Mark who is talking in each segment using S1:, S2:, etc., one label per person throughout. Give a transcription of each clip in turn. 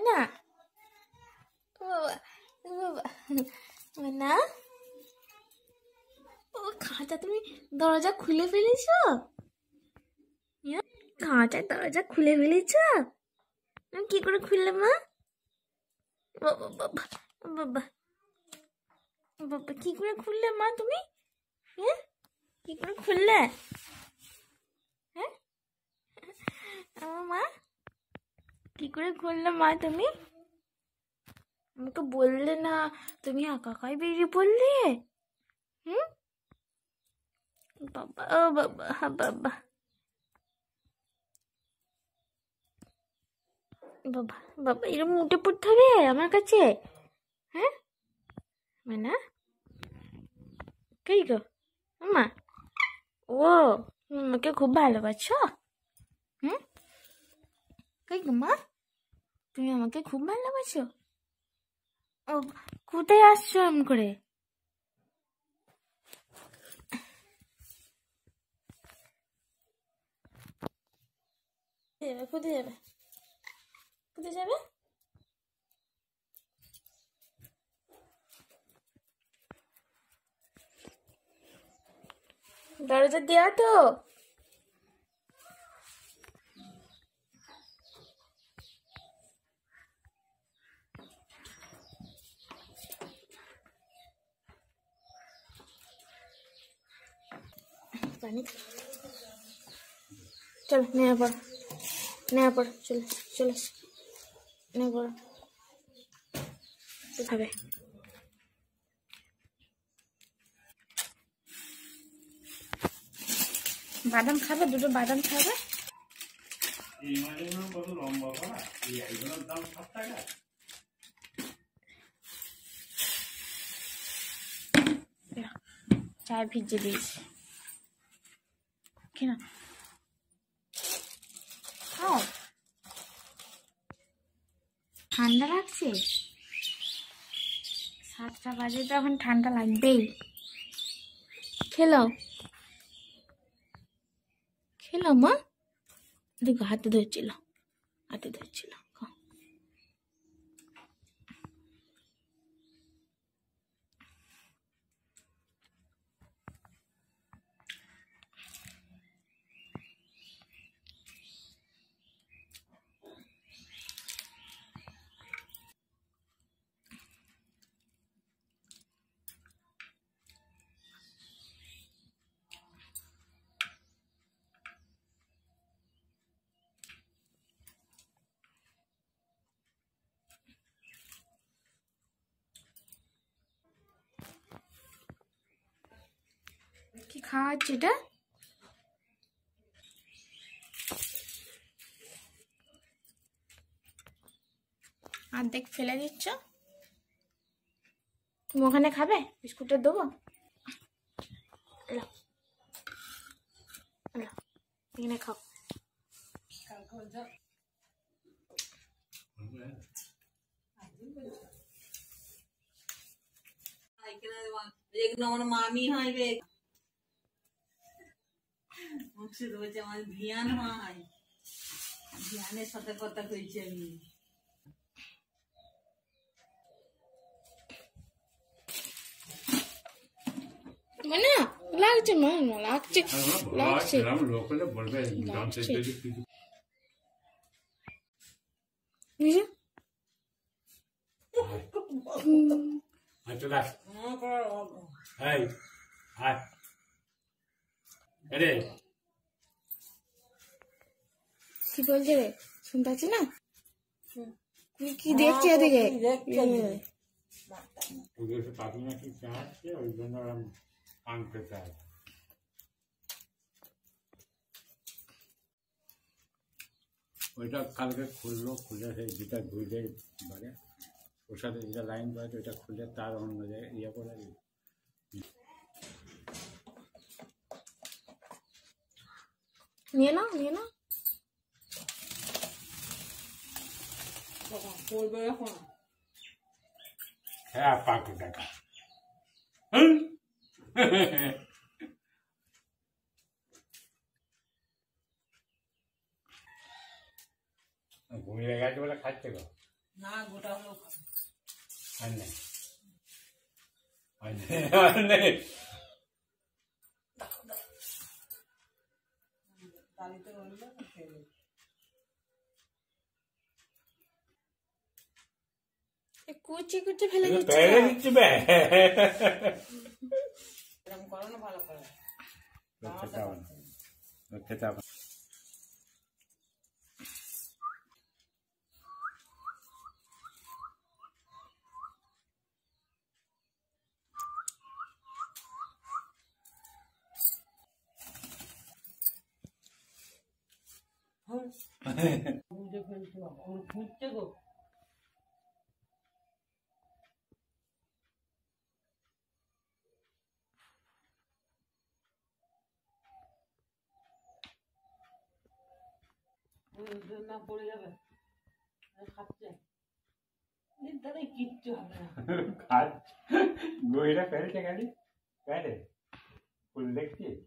S1: না বাবা না ও খাঁচা তুমি দরজা খুলে ফেলেছ খাঁচার দরজা খুলে ফেলেছ কি করে খুললে মা বাবা বাবা বাবা বাবা কি করে খুললে মা তুমি হ্যাঁ কি করে খুললে হ্যাঁ আমার মা কি করে খুললে মা তুমি আমাকে বললে না তুমি একাই বেরিয়ে পড়লে বাবা ও বাবা বাবা বাবা বাবা এরকম উঠে পড়তে হবে আমার কাছে হ্যাঁ না কই গো মা ও আমাকে খুব ভালোবাসো কই গো মা তুমি আমাকে খুব ভালোবাসো ও কোথায় আসছো এমন করে কোথায় যাবে কোথায় যাবে দরজা দেওয়া তো পানি চলো নেওয়া পড় চলে চলে নেওয়া পড় খাবে বাদাম খাবে দুটো বাদাম খাবে চায় ভিজে দিয়েছি কেন খাও ঠান্ডা লাগছে 7টা বাজে তো এখন ঠান্ডা লাগবেই খেলো মা দেখো হাতে ধরছিল কি খাওয়াচ্ছে এটা অর্ধেক ফেলে দিচ্ছ তুমি ওখানে খাবে বিস্কুটটা দেবো এখানে খাও
S2: মামি হয় রে আমার ধ্যান হয় ধ্যানের সাথে কথা কইছি আমি
S1: মানে লাগছে মা লাগছে কি বলছে রে শুনতে পাচ্ছি না কি দেখছে এদিকে
S3: ওইটা কালকে খুললো খুলে সেই যেটা ধুইলে বারে ওর সাথে যেটা লাইন পায় ওইটা খুলে তার অন্য জায়গায় ইয়ে করে
S1: নিয়ে নাও
S3: হ্যাঁ পাকে দেখা ঘুমিয়ে গেছে বলে খাচ্ছে গো
S2: না গোটা হলেও খাবে।
S3: আর নেই, আর নেই, আর নেই।
S2: তালিতে রইলো খেয়ে নেবে।
S1: কুচি কুচি ফেলে
S3: এগুলো
S1: দিচ্ছ।
S3: পেরে দিচ্ছি বে।
S2: এরকম করো না ভালো করে।
S3: খেতে হবে না, খেতে হবে না।
S2: বুঝে ফেলছো ওর খুঁজছে গো। না পড়ে যাবে, খাচ্ছে তাহলে কিচ্ছু হবে না।
S3: খাট গইরা ফেলছে খালি ফেলে। ফুল দেখছিস,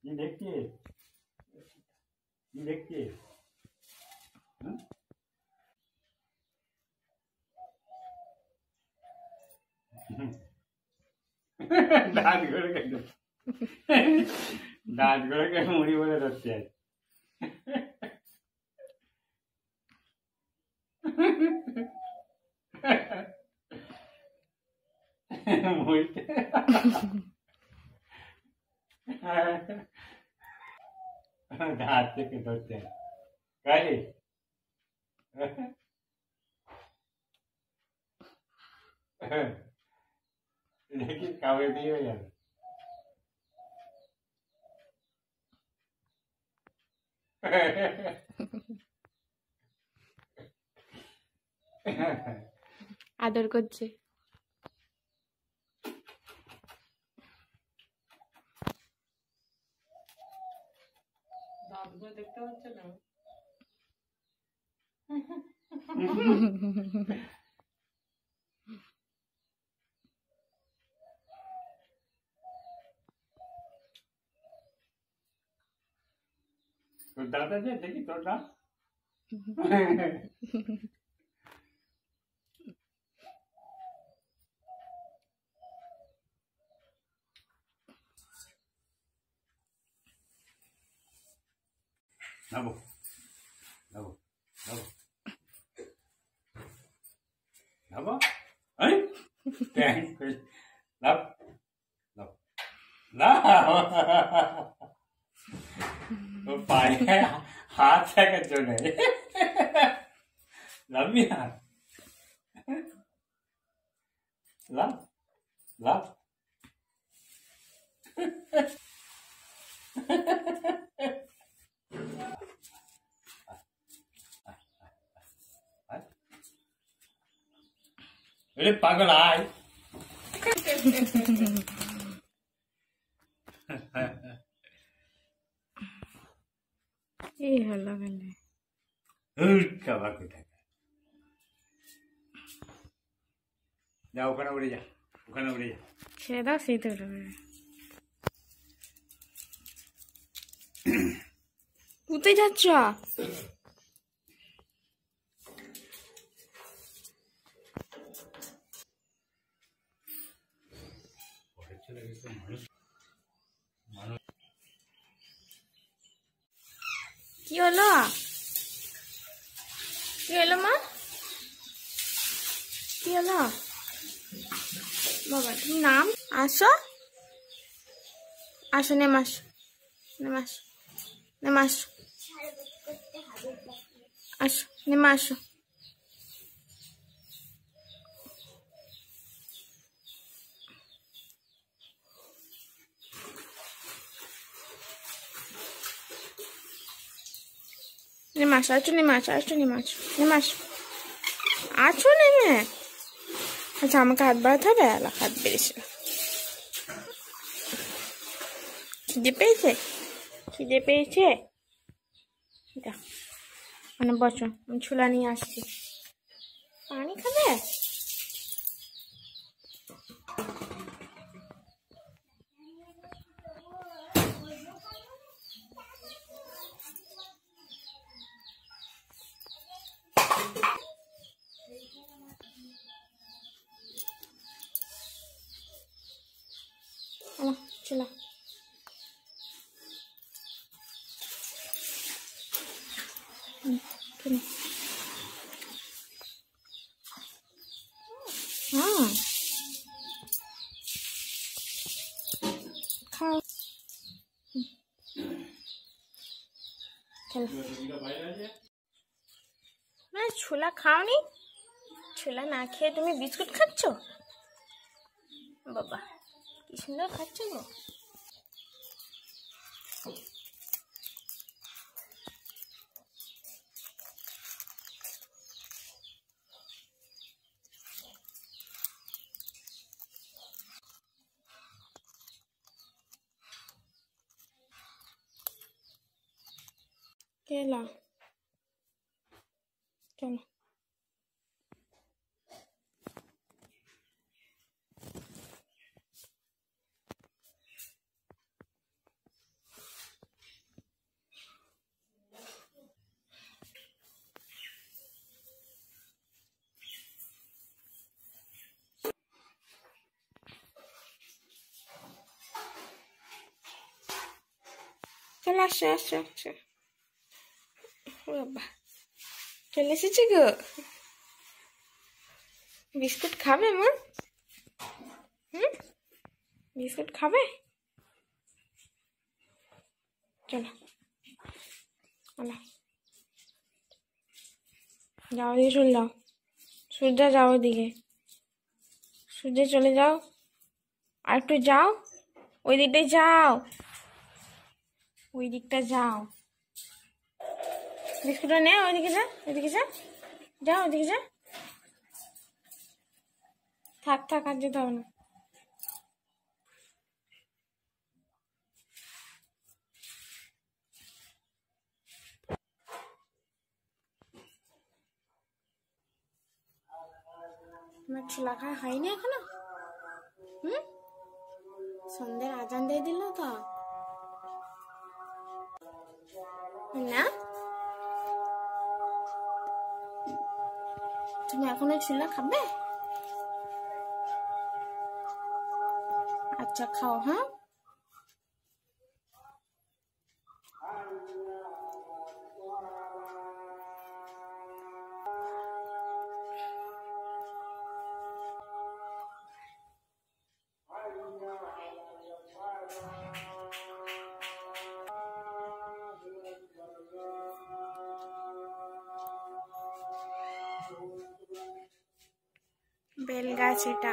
S3: কি দেখছিস, কি দেখছিস? হুম? দাঁত করে কেটে, দাঁত করে কেটে মুড়ি বলে ধরছে। মুড়িতে দাঁত থেকে ধরছে কালি। দেখি কাউকে দিয়ে যাবে।
S1: আদর করছে।
S2: দাঁতগুলো দেখতে পাচ্ছে না।
S3: তোর দাঁত আছে দেখি তোর দাঁত। নাবো নাবো নাবো নাবো, এই নাব নাব না, ও পায়ে হাত থাকার জন্য লাভবি না, লাভ লাভ। अरे पागल आए।
S1: এই হলো গেলে
S3: যা ওখানে উড়ে যা, ওখানে উড়ে যা।
S1: ছেড়ে দাও, সেই তো উঠে কোথায় যাচ্ছ? কি হলো, কি হলো মা, কি হলো বাবা? তুমি নাম আসো, আসো, নেমে আসো, নেমে আসো, নেমে আসো, আসো, নেমে আসো। নেমে আসো, আসো, নেমে আসো, আসো, নেমে আসো, নেমে আসো, আছো নেমে। আচ্ছা, আমাকে হাত বাড়াতে হবে, এলা হাত বেড়েছিল। খিদে পেয়েছে, খিদে পেয়েছে। মানে বসো, আমি ছোলা নিয়ে আসছি। পানি খাবে? চলো हाँ खाओ चलो मैं छोला खाओ नहीं छोला ना খেয়ে তুমি বিস্কুট খাচ্ছ বাবা কি সুন্দর খাচ্ছ গো केला चलो चलो अच्छा বাবা চলে এসেছে গো বিস্কুট খাবে মা বিস্কুট খাবে চলো চলো যাও দিকে চলে যাও সূর্যা যাও ওদিকে সূর্যে চলে যাও আর একটু যাও ওই দিকটায় যাও ওই দিকটা যাও বিস্কুটটা নে ওইদিকে যা ওইদিকে যা যাও ওইদিকে যা থাক থাক আর যেতে হবে না তোমার ছোলা খাওয়া হয়নি এখনো সন্ধ্যের আজান দিয়ে দিল তো না তুমি এখনো ছোলা খাবে আচ্ছা খাও হ্যাঁ বেল গাছ এটা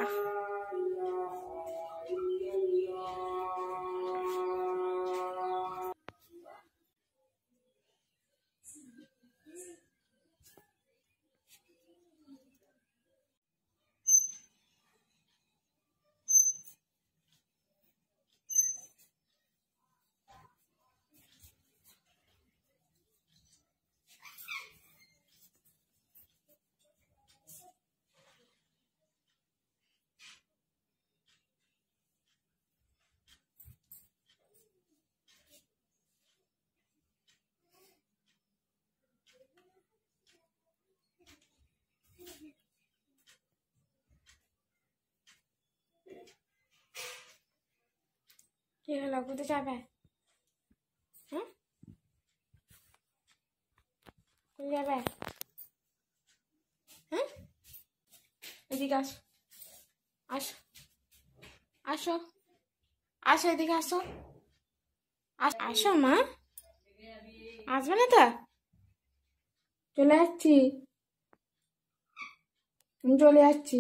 S1: কি হলো কোথায় যাবে কোথায় যাবে এদিকে আসো আসো আসো আসো এদিকে আসো আসো মা আসবে না তো চলে যাচ্ছি আমি চলে যাচ্ছি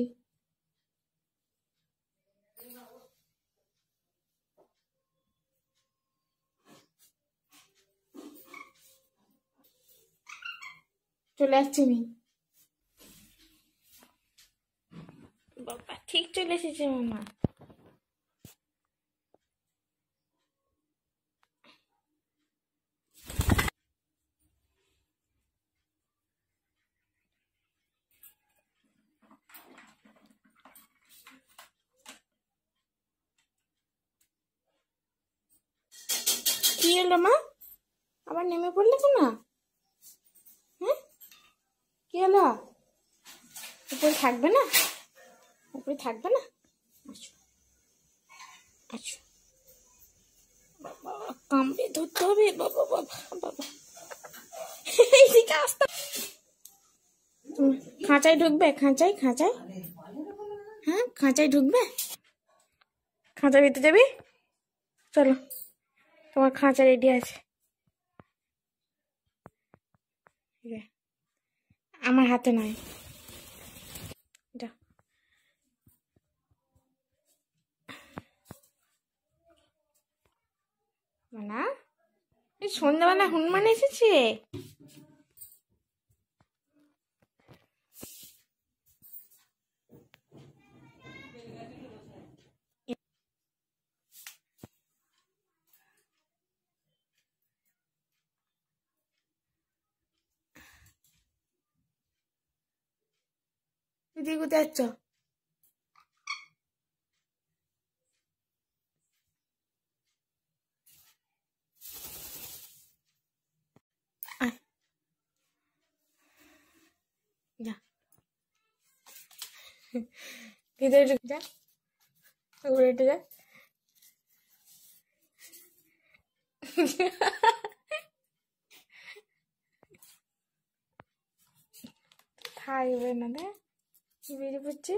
S1: চলে যাচ্ছি আমি বাবা ঠিক চলে এসেছে মামা কি হলো মা আবার নেমে পড়লে কেন কি হলো উপরে থাকবে না উপরে থাকবে না আচ্ছা আচ্ছা কামড়ে ধরতে হবে বাবা বাবা বাবা এইদিকে আসতে খাঁচায় ঢুকবে খাঁচায় খাঁচায় হ্যাঁ খাঁচায় ঢুকবে খাঁচা ভিতরে যাবি চলো তোমার খাঁচা রেডি আছে আমার হাতে নয় এটা না এই সন্ধ্যাবেলা হনুমান এসেছে তুই কোথায় যাচ্ছ যা ভিতরে ঢুক যা উপরে উঠে যা থাকবে না রে বেরিয়ে পড়ছে